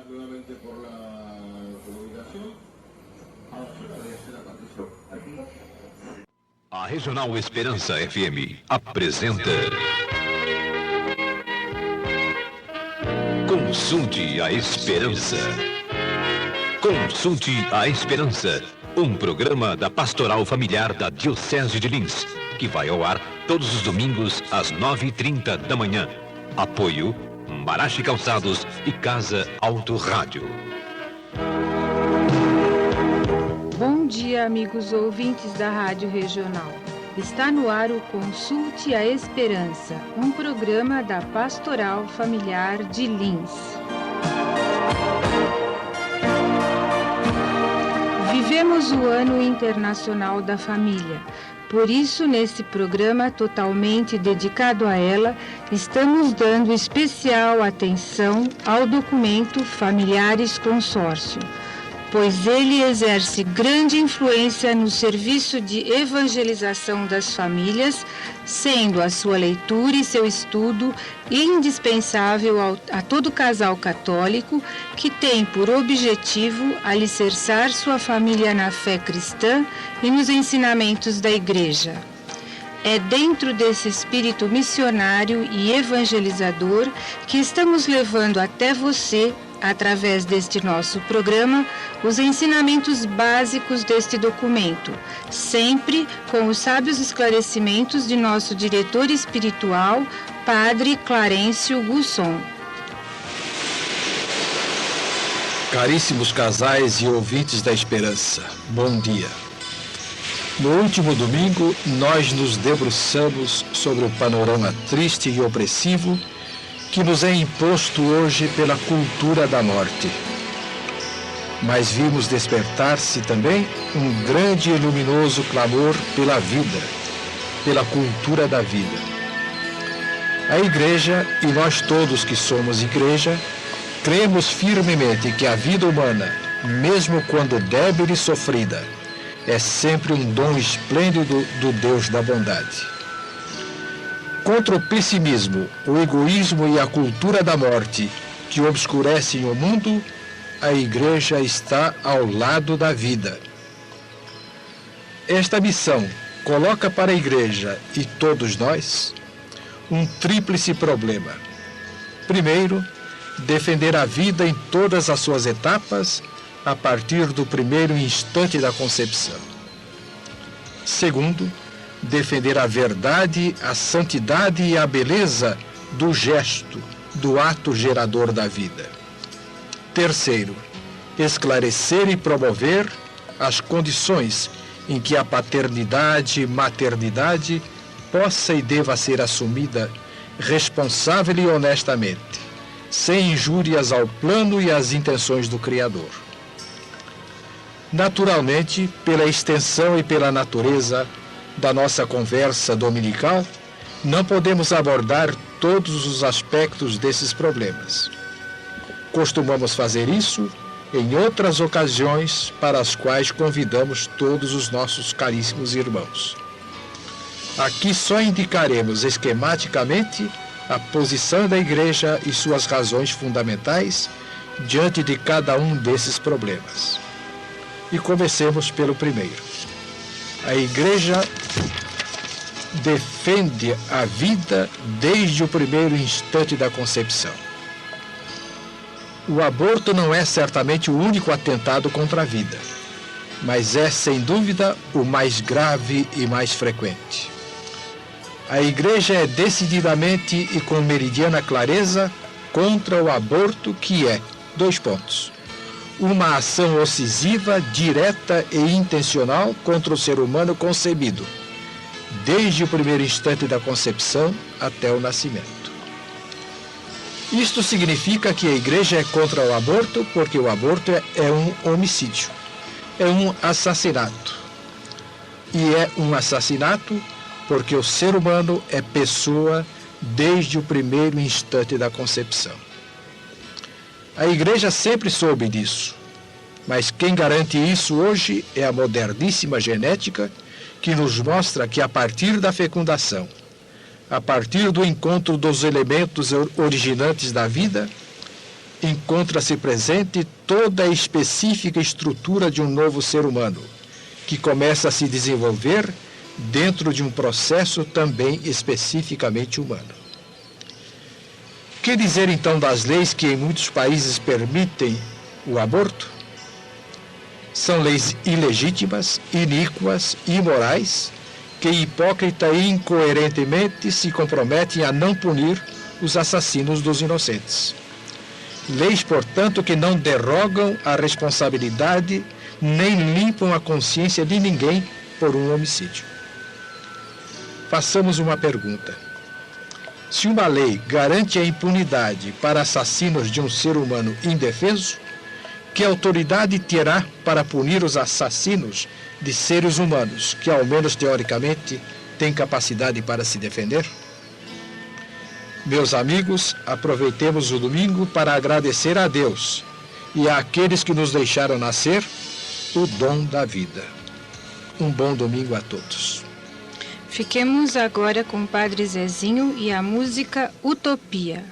Nuevamente por la comunicación. A Regional Esperança FM apresenta Consulte a Esperança. Consulte a Esperança, um programa da Pastoral Familiar da Diocese de Lins, que vai ao ar todos os domingos às 9h30 da manhã. Apoio Marache Calçados e Casa Auto Rádio. Bom dia, amigos ouvintes da Rádio Regional. Está no ar o Consulte a Esperança, um programa da Pastoral Familiar de Lins. Vivemos o Ano Internacional da Família. Por isso, nesse programa totalmente dedicado a ela, estamos dando especial atenção ao documento Familiares Consórcio, pois ele exerce grande influência no serviço de evangelização das famílias, sendo a sua leitura e seu estudo indispensável a todo casal católico que tem por objetivo alicerçar sua família na fé cristã e nos ensinamentos da Igreja. É dentro desse espírito missionário e evangelizador que estamos levando até você, através deste nosso programa, os ensinamentos básicos deste documento, sempre com os sábios esclarecimentos de nosso diretor espiritual, Padre Clarencio Gusson. Caríssimos casais e ouvintes da Esperança, bom dia. No último domingo, nós nos debruçamos sobre o panorama triste e opressivo que nos é imposto hoje pela cultura da morte. Mas vimos despertar-se também um grande e luminoso clamor pela vida, pela cultura da vida. A Igreja, e nós todos que somos Igreja, cremos firmemente que a vida humana, mesmo quando débil e sofrida, é sempre um dom esplêndido do Deus da bondade. Contra o pessimismo, o egoísmo e a cultura da morte que obscurecem o mundo, a Igreja está ao lado da vida. Esta missão coloca para a Igreja e todos nós um tríplice problema. Primeiro, defender a vida em todas as suas etapas, a partir do primeiro instante da concepção. Segundo, defender a verdade, a santidade e a beleza do gesto, do ato gerador da vida. Terceiro, esclarecer e promover as condições em que a paternidade e maternidade possa e deva ser assumida responsável e honestamente, sem injúrias ao plano e às intenções do Criador. Naturalmente, pela extensão e pela natureza da nossa conversa dominical, não podemos abordar todos os aspectos desses problemas. Costumamos fazer isso em outras ocasiões para as quais convidamos todos os nossos caríssimos irmãos. Aqui só indicaremos esquematicamente a posição da Igreja e suas razões fundamentais diante de cada um desses problemas. E comecemos pelo primeiro. A Igreja defende a vida desde o primeiro instante da concepção. O aborto não é certamente o único atentado contra a vida, mas é, sem dúvida, o mais grave e mais frequente. A Igreja é decididamente e com meridiana clareza contra o aborto, que é, uma ação ocisiva, direta e intencional contra o ser humano concebido, desde o primeiro instante da concepção até o nascimento. Isto significa que a Igreja é contra o aborto porque o aborto é um homicídio, é um assassinato. E é um assassinato porque o ser humano é pessoa desde o primeiro instante da concepção. A Igreja sempre soube disso. Mas quem garante isso hoje é a moderníssima genética, que nos mostra que a partir da fecundação, a partir do encontro dos elementos originantes da vida, encontra-se presente toda a específica estrutura de um novo ser humano, que começa a se desenvolver dentro de um processo também especificamente humano. Que dizer então das leis que em muitos países permitem o aborto? São leis ilegítimas, iníquas, imorais, que hipócrita e incoerentemente se comprometem a não punir os assassinos dos inocentes. Leis, portanto, que não derrogam a responsabilidade nem limpam a consciência de ninguém por um homicídio. Façamos uma pergunta. Se uma lei garante a impunidade para assassinos de um ser humano indefeso, que autoridade terá para punir os assassinos de seres humanos que, ao menos teoricamente, têm capacidade para se defender? Meus amigos, aproveitemos o domingo para agradecer a Deus e àqueles que nos deixaram nascer o dom da vida. Um bom domingo a todos. Fiquemos agora com o Padre Zezinho e a música Utopia.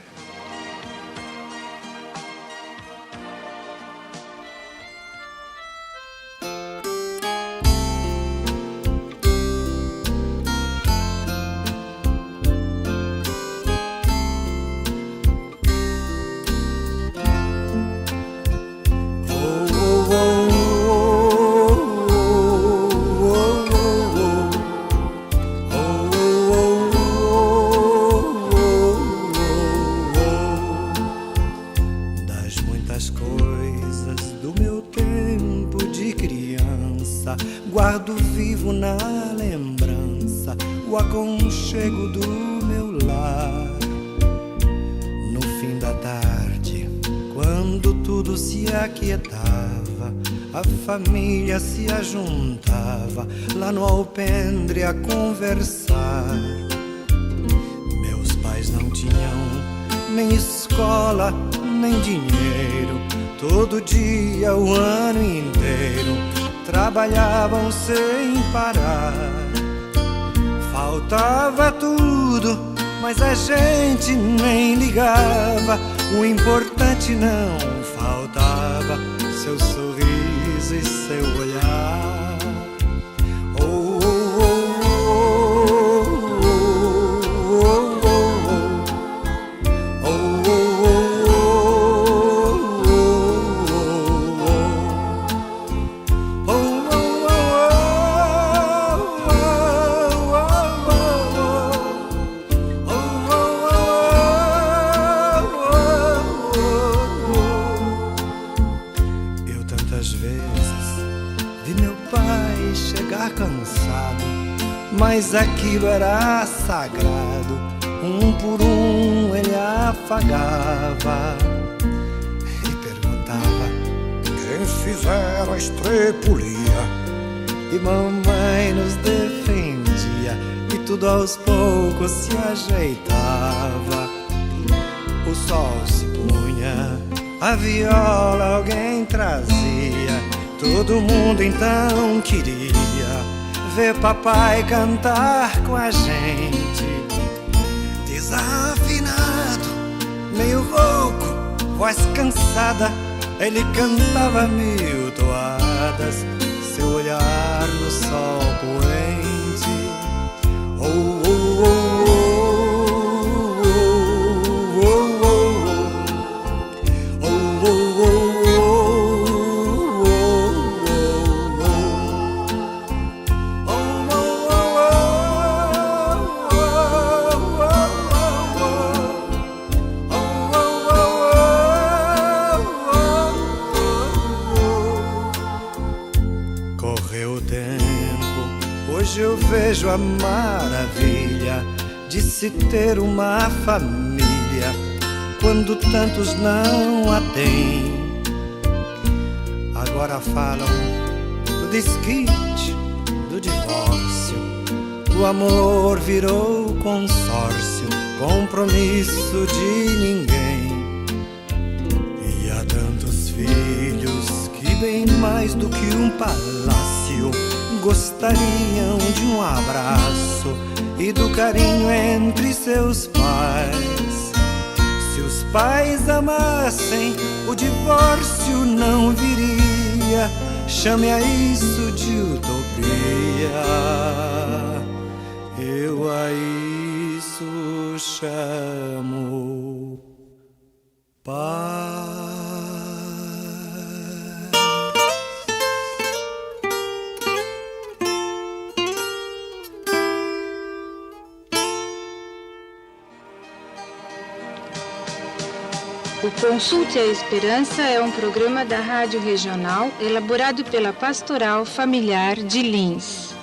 Guardo vivo na lembrança o aconchego do meu lar. No fim da tarde, quando tudo se aquietava, a família se ajuntava lá no alpendre a conversar. Meus pais não tinham nem escola, nem dinheiro. Todo dia, o ano inteiro, trabalhavam sem parar. Faltava tudo, mas a gente nem ligava. O importante não faltava, seu sorriso e seu olhar. Oh, oh, oh, oh, oh, oh, oh, mas aquilo era sagrado. Um por um ele afagava e perguntava: quem fizeram a estrepulia? E mamãe nos defendia e tudo aos poucos se ajeitava. O sol se punha, a viola alguém trazia. Todo mundo então queria ver papai cantar com a gente. Desafinado, meio rouco, voz cansada, ele cantava 1000 toadas, seu olhar no sol poente. Oh, oh, oh, oh, oh, oh, oh, oh, oh. Hoje eu vejo a maravilha de se ter uma família quando tantos não a têm. Agora falam do desquite, do divórcio. O amor virou consórcio, compromisso de ninguém. E há tantos filhos que bem mais do que um palácio, gostariam de um abraço e do carinho entre seus pais. Se os pais amassem, o divórcio não viria. Chame a isso de utopia. Eu a isso chamo paz. O Consulte a Esperança é um programa da Rádio Regional elaborado pela Pastoral Familiar de Lins.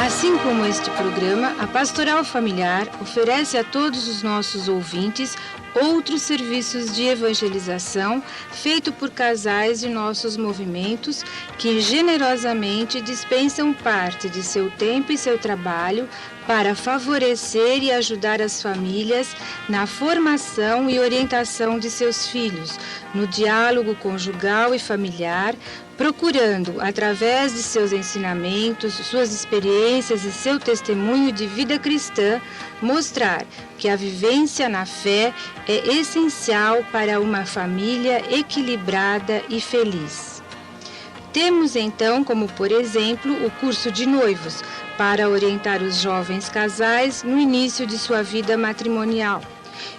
Assim como este programa, a Pastoral Familiar oferece a todos os nossos ouvintes outros serviços de evangelização feito por casais de nossos movimentos que generosamente dispensam parte de seu tempo e seu trabalho para favorecer e ajudar as famílias na formação e orientação de seus filhos, no diálogo conjugal e familiar, procurando, através de seus ensinamentos, suas experiências e seu testemunho de vida cristã, mostrar que a vivência na fé é essencial para uma família equilibrada e feliz. Temos então como, por exemplo, o curso de noivos, para orientar os jovens casais no início de sua vida matrimonial,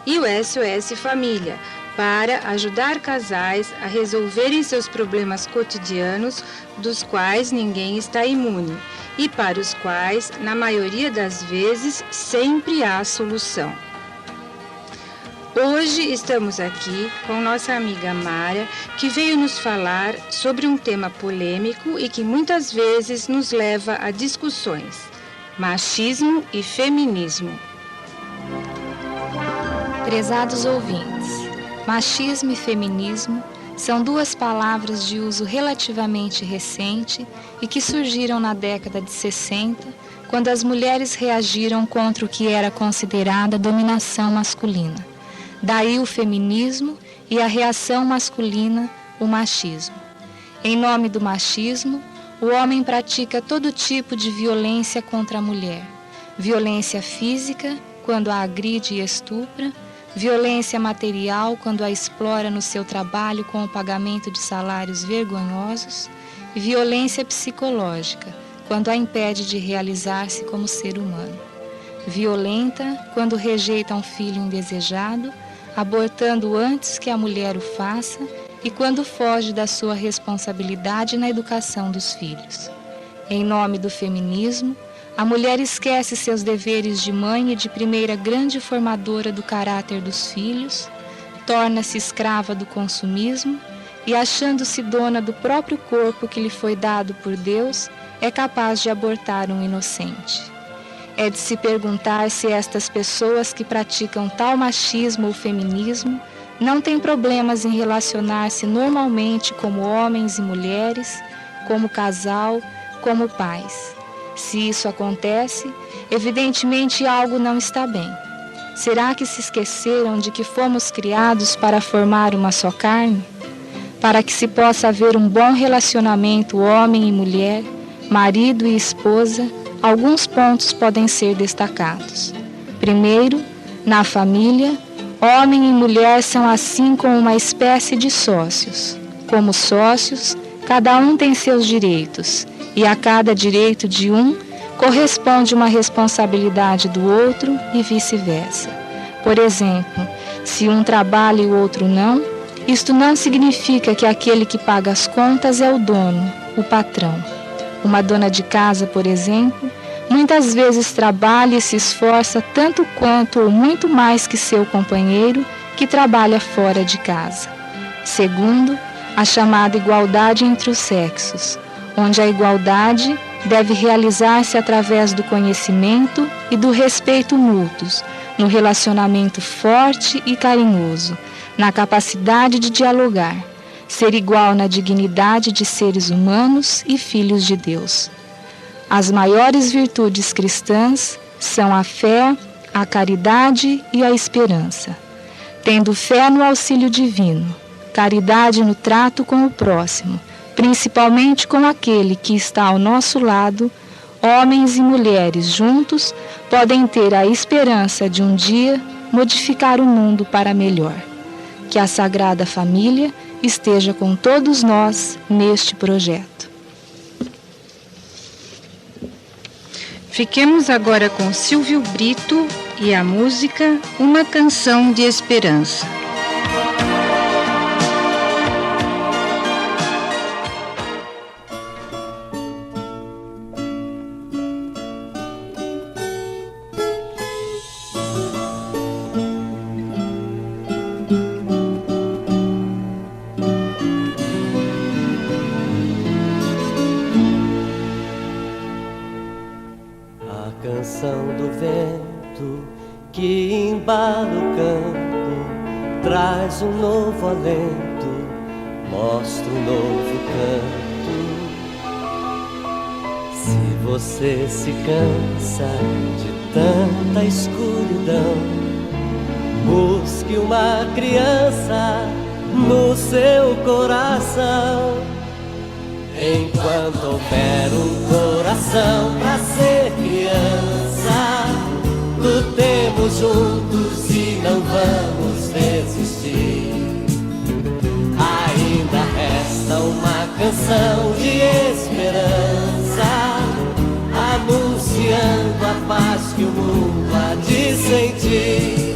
e o SOS Família, para ajudar casais a resolverem seus problemas cotidianos, dos quais ninguém está imune, e para os quais, na maioria das vezes, sempre há solução. Hoje estamos aqui com nossa amiga Mara, que veio nos falar sobre um tema polêmico e que muitas vezes nos leva a discussões: machismo e feminismo. Prezados ouvintes, machismo e feminismo são duas palavras de uso relativamente recente e que surgiram na década de 60, quando as mulheres reagiram contra o que era considerada dominação masculina. Daí o feminismo e a reação masculina, o machismo. Em nome do machismo, o homem pratica todo tipo de violência contra a mulher. Violência física, quando a agride e estupra, violência material, quando a explora no seu trabalho com o pagamento de salários vergonhosos, e violência psicológica, quando a impede de realizar-se como ser humano. Violenta, quando rejeita um filho indesejado, abortando antes que a mulher o faça, e quando foge da sua responsabilidade na educação dos filhos. Em nome do feminismo, a mulher esquece seus deveres de mãe e de primeira grande formadora do caráter dos filhos, torna-se escrava do consumismo e, achando-se dona do próprio corpo que lhe foi dado por Deus, é capaz de abortar um inocente. É de se perguntar se estas pessoas que praticam tal machismo ou feminismo não têm problemas em relacionar-se normalmente como homens e mulheres, como casal, como pais. Se isso acontece, evidentemente algo não está bem. Será que se esqueceram de que fomos criados para formar uma só carne? Para que se possa haver um bom relacionamento homem e mulher, marido e esposa, alguns pontos podem ser destacados. Primeiro, na família, homem e mulher são assim como uma espécie de sócios. Como sócios, cada um tem seus direitos, e a cada direito de um corresponde uma responsabilidade do outro e vice-versa. Por exemplo, se um trabalha e o outro não, isto não significa que aquele que paga as contas é o dono, o patrão. Uma dona de casa, por exemplo, muitas vezes trabalha e se esforça tanto quanto ou muito mais que seu companheiro que trabalha fora de casa. Segundo, a chamada igualdade entre os sexos, onde a igualdade deve realizar-se através do conhecimento e do respeito mútuos, no relacionamento forte e carinhoso, na capacidade de dialogar, ser igual na dignidade de seres humanos e filhos de Deus. As maiores virtudes cristãs são a fé, a caridade e a esperança. Tendo fé no auxílio divino, caridade no trato com o próximo, principalmente com aquele que está ao nosso lado, homens e mulheres juntos podem ter a esperança de um dia modificar o mundo para melhor. Que a Sagrada Família esteja com todos nós neste projeto. Fiquemos agora com Silvio Brito e a música Uma Canção de Esperança. Canção do vento que embala o campo, traz um novo alento, mostra um novo canto. Se você se cansa de tanta escuridão, busque uma criança no seu coração. Enquanto houver um coração pra ser criança, lutemos juntos e não vamos desistir. Ainda resta uma canção de esperança, anunciando a paz que o mundo há de sentir.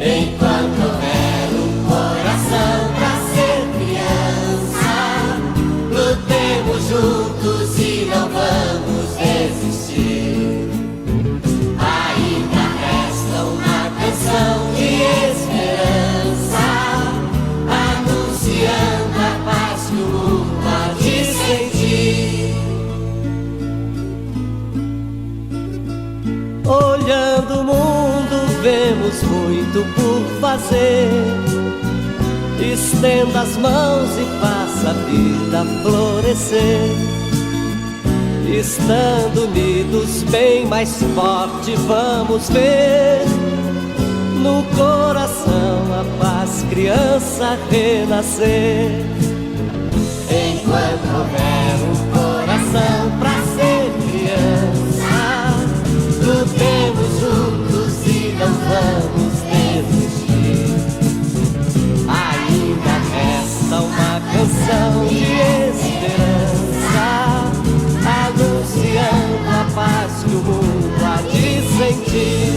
Enquanto houver um coração pra ser criança, lutemos juntos e não vamos desistir. Ainda resta uma canção de esperança, anunciando a paz que o mundo há de sentir. Olhando o mundo, vemos muito por fazer. Estenda as mãos e faça a vida florescer. Estando unidos, bem mais forte, vamos ver no coração a paz, criança, renascer. Enquanto houver um coração pra ser criança, lutemos juntos e não vamos desistir. Ainda resta uma canção de esperança, anunciando a paz que o mundo há de sentir.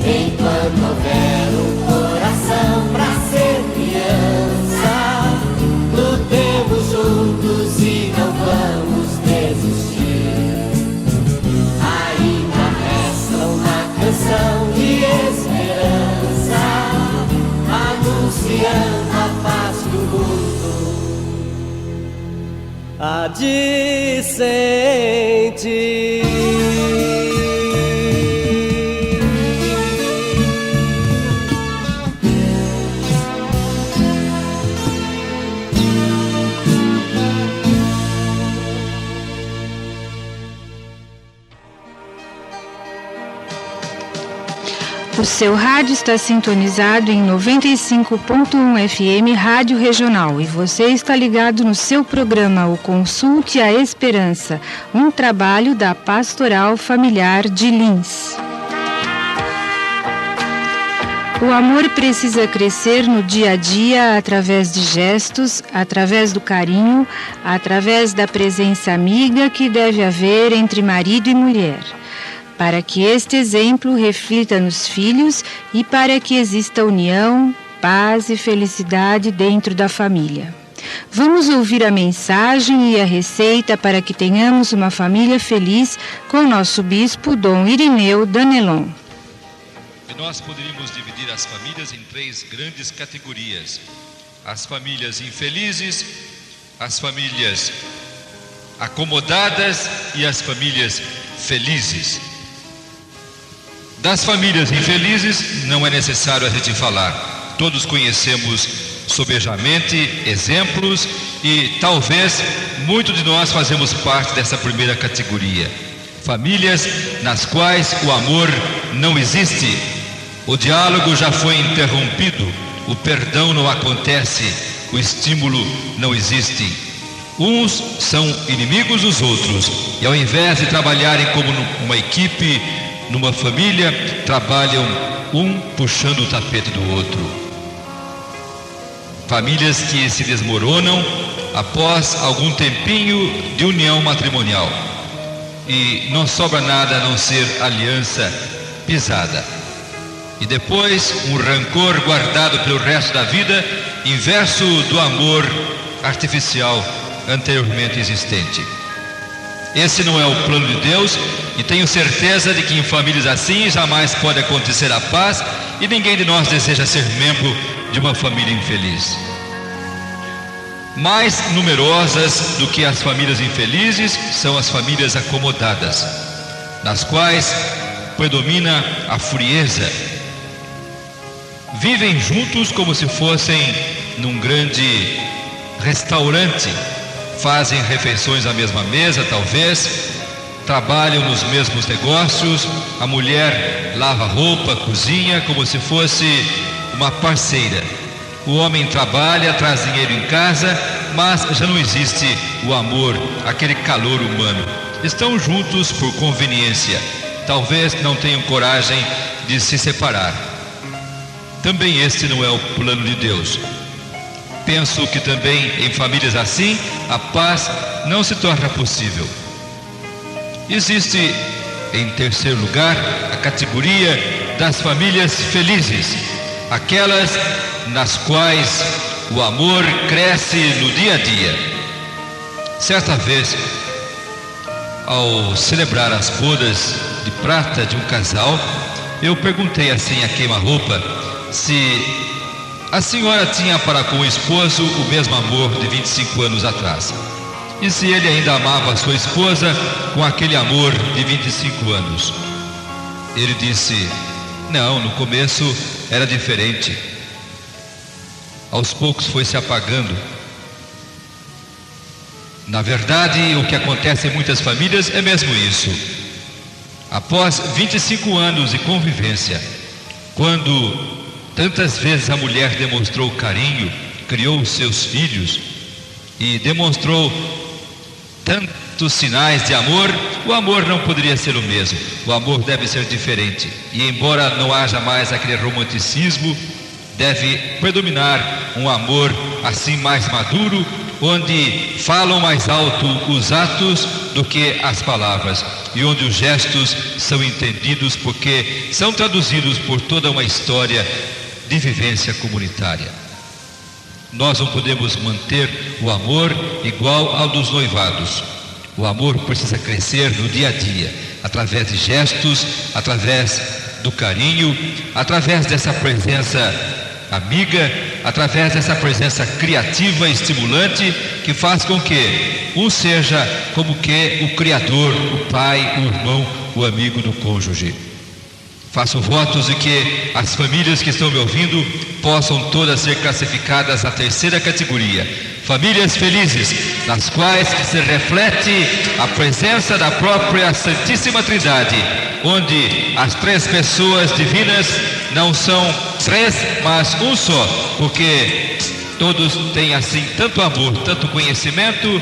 Enquanto houver um coração pra ser criança, lutemos juntos e não vamos desistir. Ainda resta uma canção de esperança, anunciando a paz que o mundo há de sentir. O seu rádio está sintonizado em 95.1 FM Rádio Regional e você está ligado no seu programa O Consulte a Esperança, um trabalho da Pastoral Familiar de Lins. O amor precisa crescer no dia a dia através de gestos, através do carinho, através da presença amiga que deve haver entre marido e mulher, para que este exemplo reflita nos filhos e para que exista união, paz e felicidade dentro da família. Vamos ouvir a mensagem e a receita para que tenhamos uma família feliz com nosso bispo Dom Irineu Danelon. Nós poderíamos dividir as famílias em 3 grandes categorias: as famílias infelizes, as famílias acomodadas e as famílias felizes. Das famílias infelizes não é necessário a gente falar. Todos conhecemos sobejamente exemplos e talvez muitos de nós fazemos parte dessa primeira categoria. Famílias nas quais o amor não existe. O diálogo já foi interrompido, o perdão não acontece, o estímulo não existe. Uns são inimigos dos outros e, ao invés de trabalharem como uma equipe, numa família, trabalham um puxando o tapete do outro. Famílias que se desmoronam após algum tempinho de união matrimonial e não sobra nada a não ser aliança pisada. E depois um rancor guardado pelo resto da vida, inverso do amor artificial anteriormente existente. Esse não é o plano de Deus, e tenho certeza de que em famílias assim jamais pode acontecer a paz, e ninguém de nós deseja ser membro de uma família infeliz. Mais numerosas do que as famílias infelizes são as famílias acomodadas, nas quais predomina a frieza. Vivem juntos como se fossem num grande restaurante, fazem refeições à mesma mesa, talvez, trabalham nos mesmos negócios, a mulher lava roupa, cozinha, como se fosse uma parceira. O homem trabalha, traz dinheiro em casa, mas já não existe o amor, aquele calor humano. Estão juntos por conveniência, talvez não tenham coragem de se separar. Também este não é o plano de Deus. Penso que também em famílias assim, a paz não se torna possível. Existe, em terceiro lugar, a categoria das famílias felizes, aquelas nas quais o amor cresce no dia a dia. Certa vez, ao celebrar as bodas de prata de um casal, eu perguntei assim a queima-roupa se a senhora tinha para com o esposo o mesmo amor de 25 anos atrás, e se ele ainda amava a sua esposa com aquele amor de 25 anos. Ele disse: não, no começo era diferente. Aos poucos foi se apagando. Na verdade, o que acontece em muitas famílias é mesmo isso. Após 25 anos de convivência, quando tantas vezes a mulher demonstrou carinho, criou seus filhos e demonstrou tantos sinais de amor, o amor não poderia ser o mesmo. O amor deve ser diferente. E embora não haja mais aquele romanticismo, deve predominar um amor assim mais maduro, onde falam mais alto os atos do que as palavras, e onde os gestos são entendidos porque são traduzidos por toda uma história de vivência comunitária. Nós não podemos manter o amor igual ao dos noivados. O amor precisa crescer no dia a dia, através de gestos, através do carinho, através dessa presença amiga, através dessa presença criativa e estimulante, que faz com que um seja como que o Criador, o Pai, o irmão, o amigo do cônjuge. Faço votos de que as famílias que estão me ouvindo possam todas ser classificadas na terceira categoria: famílias felizes, nas quais se reflete a presença da própria Santíssima Trindade, onde as três pessoas divinas não são três, mas um só, porque todos têm assim tanto amor, tanto conhecimento,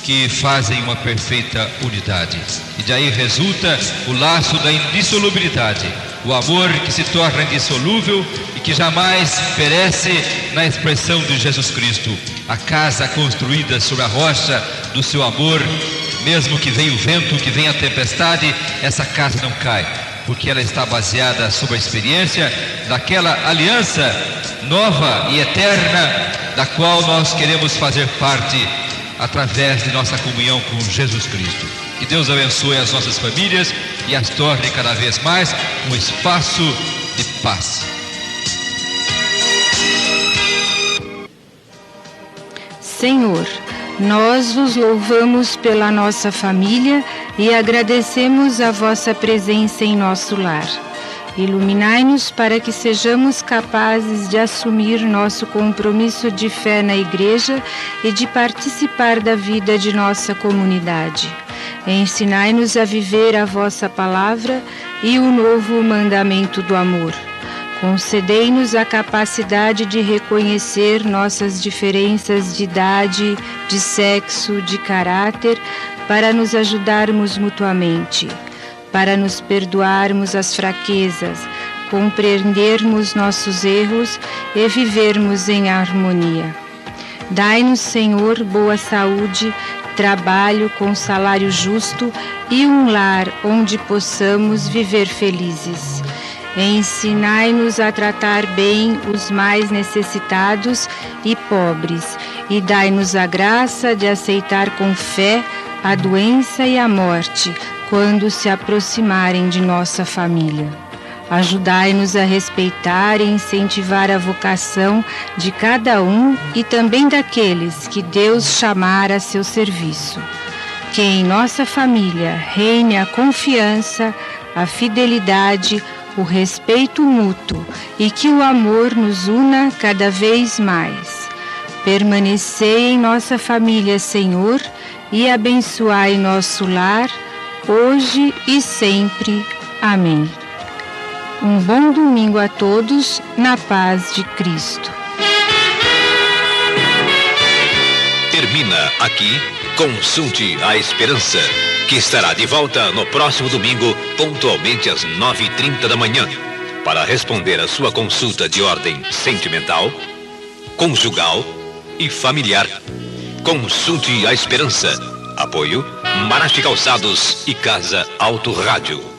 que fazem uma perfeita unidade. E daí resulta o laço da indissolubilidade, o amor que se torna indissolúvel e que jamais perece na expressão de Jesus Cristo. A casa construída sobre a rocha do seu amor, mesmo que venha o vento, que venha a tempestade, essa casa não cai, porque ela está baseada sobre a experiência daquela aliança nova e eterna, da qual nós queremos fazer parte através de nossa comunhão com Jesus Cristo. Que Deus abençoe as nossas famílias e as torne cada vez mais um espaço de paz. Senhor, nós vos louvamos pela nossa família e agradecemos a vossa presença em nosso lar. Iluminai-nos para que sejamos capazes de assumir nosso compromisso de fé na Igreja e de participar da vida de nossa comunidade. Ensinai-nos a viver a vossa palavra e o novo mandamento do amor. Concedei-nos a capacidade de reconhecer nossas diferenças de idade, de sexo, de caráter, para nos ajudarmos mutuamente, para nos perdoarmos as fraquezas, compreendermos nossos erros e vivermos em harmonia. Dai-nos, Senhor, boa saúde, trabalho com salário justo e um lar onde possamos viver felizes. Ensinai-nos a tratar bem os mais necessitados e pobres, e dai-nos a graça de aceitar com fé a doença e a morte quando se aproximarem de nossa família. Ajudai-nos a respeitar e incentivar a vocação de cada um e também daqueles que Deus chamar a seu serviço. Que em nossa família reine a confiança, a fidelidade, o respeito mútuo e que o amor nos una cada vez mais. Permanecei em nossa família, Senhor, e abençoai nosso lar, hoje e sempre. Amém. Um bom domingo a todos, na paz de Cristo. Termina aqui Consulte a Esperança, que estará de volta no próximo domingo, pontualmente às 9h30 da manhã, para responder a sua consulta de ordem sentimental, conjugal e familiar. Consulte a Esperança. Apoio Marache Calçados e Casa Auto Rádio.